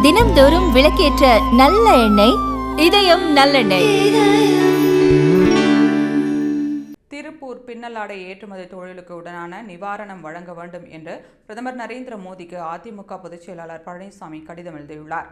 தினம்தோறும் விளக்கேற்ற நல்ல எண்ணெய் இதயம் நல்லெண்ணெய். திருப்பூர் பின்னலாடை ஏற்றுமதி தொழிலுக்கு உடனான நிவாரணம் வழங்க வேண்டும் என்று பிரதமர் நரேந்திர மோடிக்கு அதிமுக பொதுச் செயலாளர் பழனிசாமி கடிதம் எழுதியுள்ளார்.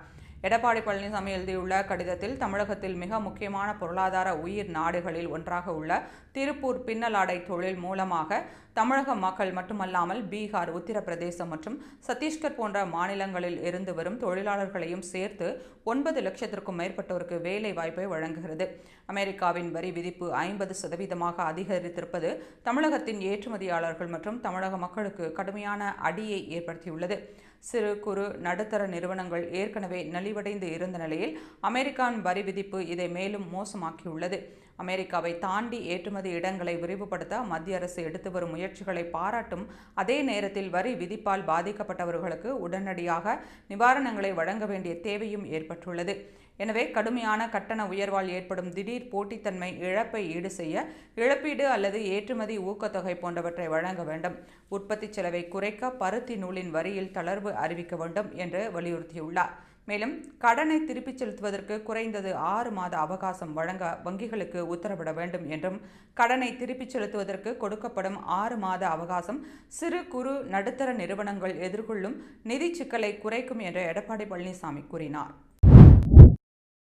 எடப்பாடி பழனிசாமி எழுதியுள்ள கடிதத்தில் தமிழகத்தில் மிக முக்கியமான பொருளாதார உயிர் நாடுகளில் ஒன்றாக உள்ள திருப்பூர் பின்னலாடை தொழில் மூலமாக தமிழக மக்கள் மட்டுமல்லாமல் பீகார், உத்தரப்பிரதேசம் மற்றும் சத்தீஸ்கர் போன்ற மாநிலங்களில் இருந்து வரும் தொழிலாளர்களையும் சேர்த்து 9 லட்சத்திற்கும் மேற்பட்டோருக்கு வேலை வாய்ப்பை வழங்குகிறது. அமெரிக்காவின் வரி விதிப்பு 50% அதிகரித்திருப்பது தமிழகத்தின் ஏற்றுமதியாளர்கள் மற்றும் தமிழக மக்களுக்கு கடுமையான அடியை ஏற்படுத்தியுள்ளது. சிறு குறு நடுத்தர நிறுவனங்கள் ஏற்கனவே நலிவடைந்து இருந்த நிலையில் அமெரிக்காவின் வரி விதிப்பு இதை மேலும் மோசமாக்கியுள்ளது. அமெரிக்காவை தாண்டி ஏற்றுமதி இடங்களை விரிவுபடுத்த மத்திய அரசு எடுத்து வரும் முயற்சிகளை பாராட்டும் அதே நேரத்தில் வரி விதிப்பால் பாதிக்கப்பட்டவர்களுக்கு உடனடியாக நிவாரணங்களை வழங்க வேண்டிய தேவையும் ஏற்பட்டுள்ளது. எனவே கடுமையான கட்டண உயர்வால் ஏற்படும் திடீர் போட்டித்தன்மை இழப்பை ஈடு செய்ய இழப்பீடு அல்லது ஏற்றுமதி ஊக்கத்தொகை போன்றவற்றை வழங்க வேண்டும். உற்பத்தி செலவை குறைக்க பருத்தி நூலின் வரியில் தளர்வு அறிவிக்க வேண்டும் என்று வலியுறுத்தியுள்ளார். மேலும் கடனை திருப்பிச் செலுத்துவதற்கு குறைந்தது 6 மாத அவகாசம் வழங்க வங்கிகளுக்கு உத்தரவிட வேண்டும் என்றும், கடனை திருப்பிச் செலுத்துவதற்கு கொடுக்கப்படும் 6 மாத அவகாசம் சிறு குறு நடுத்தர நிறுவனங்கள் எதிர்கொள்ளும் நிதி சிக்கலை குறைக்கும் என்று எடப்பாடி பழனிசாமி கூறினார்.